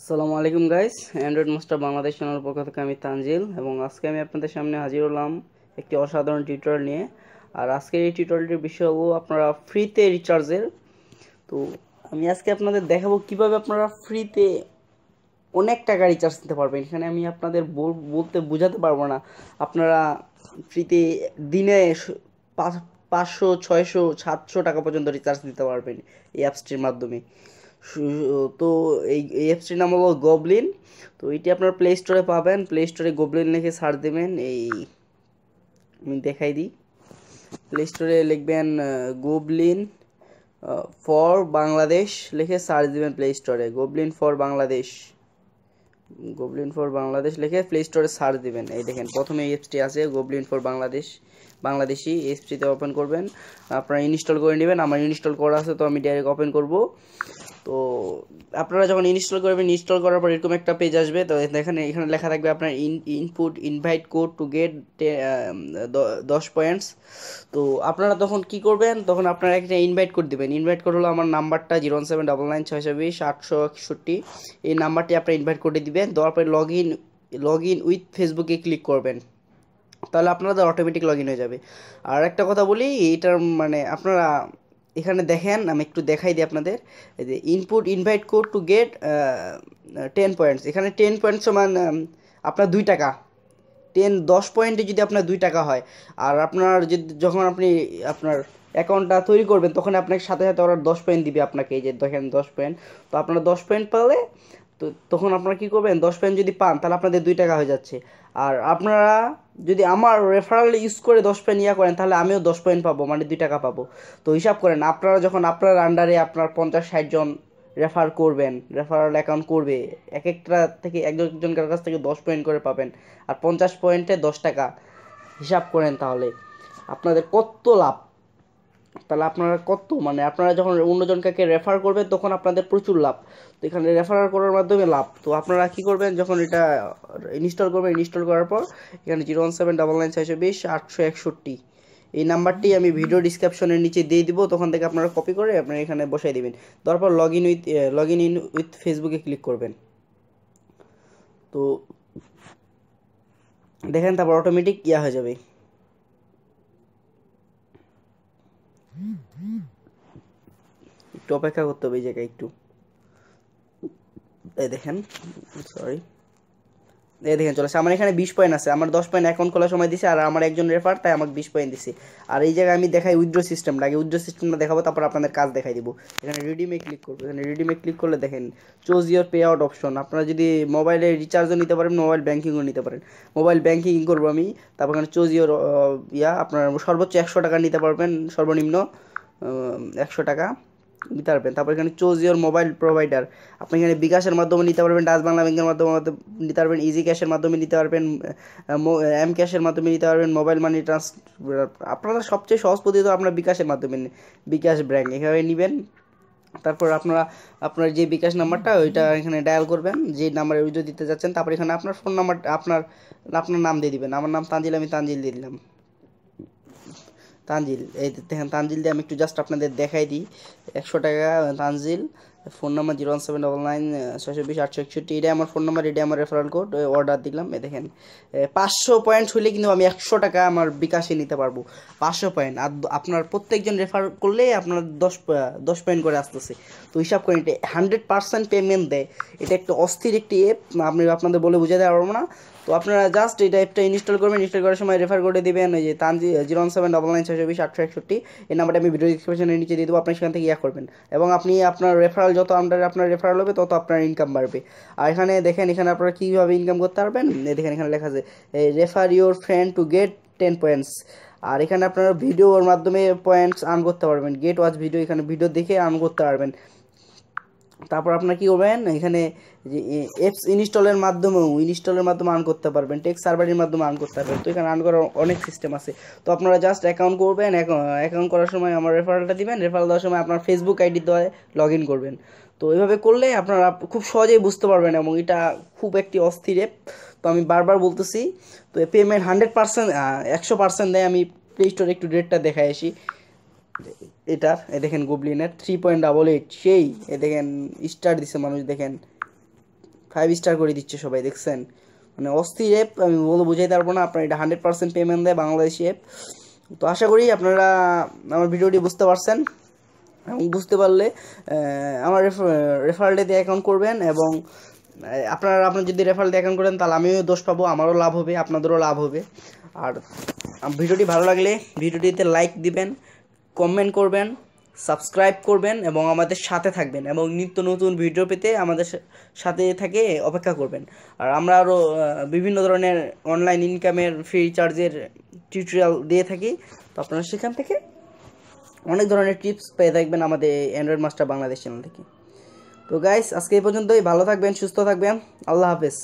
আসসালামু আলাইকুম guys, Android master Bangladesh চ্যানেলের পক্ষ থেকে আমি তানজিল এবং আজকে আমি আপনাদের সামনে হাজির হলাম একটি অসাধারণ টিউটোরিয়াল নিয়ে। আর আজকের এই টিউটোরিয়ালটির বিষয় হলো আপনারা ফ্রিতে রিচার্জের। তো আমি আজকে আপনাদের দেখাবো কিভাবে আপনারা ফ্রিতে অনেক টাকা রিচার্জ নিতে পারবেন। এখানে আমি আপনাদের বলতে বোঝাতে পারবো না। আপনারা ফ্রিতে দিনে 500 600 700 টাকা পর্যন্ত রিচার্জ নিতে পারবেন এই অ্যাপসটির মাধ্যমে। তো এই অ্যাপসটির নাম হলো গবলিন। তো এটি আপনার প্লে স্টোরে পাবেন। প্লে স্টোরে গবলিন লিখে সার্চ দেবেন। আমি দেখাই দিই। প্লে স্টোরে লিখবেন গবলিন ফর বাংলাদেশ লিখে সার্চ দেবেন। প্লে স্টোরে গবলিন ফর বাংলাদেশ লিখে প্লে স্টোরে সার্চ দিবেন। এই দেখেন প্রথমে এই অ্যাপসটি আছে গবলিন ফর বাংলাদেশি। এই অ্যাপসটিতে ওপেন করবেন, আপনারা ইনস্টল করে নেবেন। আমার ইনস্টল করা আছে, তো আমি ডাইরেক্ট ওপেন করব। তো আপনারা যখন ইনস্টল করবেন, ইনস্টল করার পর এরকম একটা পেজ আসবে। তো দেখেন এখানে লেখা থাকবে আপনার input invite code two get 10 points. তো আপনারা তখন কি করবেন, তখন আপনারা একটা ইনভাইট কোড দিবেন। ইনভাইট কোড হলো আমার নাম্বারটা 01799620661। এই নাম্বারটি আপনার ইনভাইট কোডে দিবেন। দেওয়ার পরে লগ ইন উইথ ফেসবুকে ক্লিক করবেন, তাহলে আপনাদের অটোমেটিক লগ ইন হয়ে যাবে। আর একটা কথা বলি, এইটার মানে আপনারা এখানে দেখেন, আমি একটু দেখাই দিই আপনাদের। এই যে input invite code two get 10 points, এখানে 10 পয়েন্টস সমান আপনার 2 টাকা। 10 পয়েন্টে যদি আপনার 2 টাকা হয়, আর আপনার যখন আপনি আপনার অ্যাকাউন্টটা তৈরি করবেন, তখন আপনাকে সাথে সাথে ওরা 10 পয়েন্ট দিবে আপনাকে। এই যে দেখেন 10 পয়েন্ট। তো আপনারা 10 পয়েন্ট পেলে, তো তখন আপনারা কী করবেন, 10 পয়েন্ট যদি পান তাহলে আপনাদের 2 টাকা হয়ে যাচ্ছে। আর আপনারা যদি আমার রেফারাল ইউজ করে 10 পয়েন্ট করেন, তাহলে আমিও 10 পয়েন্ট পাবো, মানে 2 টাকা পাবো। তো হিসাব করেন, আপনারা যখন আপনার আন্ডারে আপনার 50-60 জন রেফার করবেন, রেফারাল অ্যাকাউন্ট করবে, এক একটা থেকে একজনকার কাছ থেকে 10 পয়েন্ট করে পাবেন। আর 50 পয়েন্টে 10 টাকা, হিসাব করেন তাহলে আপনাদের কত লাভ। তাহলে আপনারা কত, মানে আপনারা যখন অন্যজনকে রেফার করবেন তখন আপনাদের প্রচুর লাভ। তো এখানে রেফার করার মাধ্যমে লাভ। তো আপনারা কি করবেন, যখন এটা ইনস্টল করবেন, ইনস্টল করার পর এখানে 01799620661 এই নাম্বারটি আমি ভিডিও ডিসক্রিপশনের নিচে দিয়ে দিব। তখন থেকে আপনারা কপি করে আপনারা এখানে বসাই দিবেন। তারপর লগ ইন উইথ ফেসবুকে ক্লিক করবেন। তো দেখেন তারপর অটোমেটিক ইয়া হয়ে যাবে। একটু অপেক্ষা করতে হবে এই জায়গায় একটু। এই দেখেন, সরি, এই দেখেন চলে আসছে। আমার এখানে 20 পয়েন্ট আছে। আমার 10 পয়েন্ট অ্যাকাউন্ট খোলার সময় দিছে, আর আমার একজন রেফার, তাই আমাকে 20 পয়েন্ট দিছে। আর এই জায়গায় আমি দেখাই উইথড্র সিস্টেমটা। আগে উইথড্র সিস্টেমটা দেখাবো, তারপর আপনাদের কাজ দেখাই দিব। এখানে রিডিমে ক্লিক করবো। এখানে রিডিমে ক্লিক করলে দেখেন choose your pay out option. আপনারা যদি মোবাইলে রিচার্জও নিতে পারেন, মোবাইল ব্যাঙ্কিংও নিতে পারেন। মোবাইল ব্যাঙ্কিং করবো আমি। তারপর এখানে চুজ ইয়োর আপনার সর্বোচ্চ 100 টাকা নিতে পারবেন, সর্বনিম্ন 100 টাকা নিতে পারবেন। তারপর এখানে চুজ ইওর মোবাইল প্রোভাইডার। আপনি এখানে বিকাশের মাধ্যমে নিতে পারবেন, ডাচ বাংলা ব্যাংকের মাধ্যমে নিতে পারবেন, ইজি ক্যাশের মাধ্যমে নিতে পারবেন, এম ক্যাশের মাধ্যমে নিতে পারবেন, মোবাইল মানি ট্রান্সফার। আপনারা সবচেয়ে সহজ পদ্ধতি তো আপনার বিকাশের মাধ্যমে বিকাশ ব্যাংক এভাবে নেবেন। তারপর আপনারা আপনার যে বিকাশ নাম্বারটা ওইটা এখানে ডায়াল করবেন, যে নাম্বারে উইথড্র দিতে যাচ্ছেন। তারপর এখানে আপনার ফোন নাম্বার, আপনার আপনার নাম দিয়ে দিবেন। আমার নাম তানজিল, আমি তানজিল দিয়ে দিলাম। তানজিল, এই দেখেন তানজিল দিয়ে আমি একটু জাস্ট আপনাদের দেখাই দিই। 100 টাকা তানজিল। Phone number 01799620861। এটাই আমার ফোন নাম্বার, এটাই আমার রেফারেল কোড। অর্ডার দিলাম। এই দেখেন 500 পয়েন্ট হলে কিন্তু আমি 100 টাকা আমার বিকাশে নিতে পারবো। 500 পয়েন্ট। আর আপনার প্রত্যেকজন রেফার করলে আপনার 10 পয়েন্ট করে আসতেছে। তো হিসাব করেন, এটা 100% পেমেন্ট দেয়। এটা একটা অস্থির একটি অ্যাপ, আমি আপনাদের বলে বুঝাতে পারবো না। তো আপনারা জাস্ট এই অ্যাপটা ইনস্টল করবেন। ইনস্টল করার সময় রেফার করে দিবেন ওই যে তানজি 01799620861। এই নাম্বারটা আমি ভিডিও ডিসক্রিপশনের নিচে দিয়ে দেবো। আপনি সেখান থেকে ইয়া করবেন, এবং আপনি আপনার রেফারাল যত আন্ডারে আপনার রেফারাল হবে, তত আপনার ইনকাম বাড়বে। আর এখানে দেখেন, এখানে আপনারা কীভাবে ইনকাম করতে পারবেন। দেখেন এখানে লেখা আছে refer your friend to get 10 points. আর এখানে আপনারা ভিডিওর মাধ্যমে পয়েন্টস আর্ন করতে পারবেন। গেট ওয়াচ ভিডিও, এখানে ভিডিও দেখে আর্ন করতে পারবেন। তারপর আপনারা কী করবেন, এখানে যে অ্যাপস ইনস্টলের মাধ্যমে আর্ন করতে পারবেন, টেক্সট সার্ভারের মাধ্যমে আর্ন করতে পারবেন। তো এখানে আর্ন করার অনেক সিস্টেম আছে। তো আপনারা জাস্ট অ্যাকাউন্ট করবেন, অ্যাকাউন্ট করার সময় আমার রেফারেলটা দিবেন। রেফারেল দেওয়ার সময় আপনার ফেসবুক আইডি দিয়ে লগ ইন করবেন। তো এইভাবে করলে আপনারা খুব সহজেই বুঝতে পারবেন, এবং এটা খুব একটি অস্থির অ্যাপ। তো আমি বারবার বলতেছি, তো পেমেন্ট 100%, 100% দেয়। আমি প্লে স্টোরে একটু রেটটা দেখাই আসি এটার। এ দেখেন গুবলিনের 3.88, সেই এ দেখেন স্টার দিছে মানুষ, দেখেন 5 স্টার করে দিচ্ছে সবাই, দেখছেন? মানে অস্থির অ্যাপ, আমি বুঝাইতে পারবো না। আপনার এটা 100% পেমেন্ট দেয়, বাংলাদেশি অ্যাপ। তো আশা করি আপনারা আমার ভিডিওটি বুঝতে পারছেন, এবং বুঝতে পারলে আমার রেফারেল দিয়ে অ্যাকাউন্ট করবেন। এবং আপনার যদি রেফারেল দিয়ে অ্যাকাউন্ট করেন তাহলে আমিও দোষ পাবো, আমারও লাভ হবে, আপনাদেরও লাভ হবে। আর ভিডিওটি ভালো লাগলে ভিডিওটিতে লাইক দিবেন, কমেন্ট করবেন, সাবস্ক্রাইব করবেন এবং আমাদের সাথে থাকবেন, এবং নিত্য নতুন ভিডিও পেতে আমাদের সাথে থেকে অপেক্ষা করবেন। আর আমরা আরও বিভিন্ন ধরনের অনলাইন ইনকামের ফ্রি চার্জের টিউটোরিয়াল দিয়ে থাকি। তো আপনারা সেখান থেকে অনেক ধরনের টিপস পেয়ে থাকবেন আমাদের অ্যান্ড্রয়েড মাস্টার বাংলাদেশ চ্যানেল থেকে। তো গাইস, আজকে এই পর্যন্তই। ভালো থাকবেন, সুস্থ থাকবেন। আল্লাহ হাফেজ।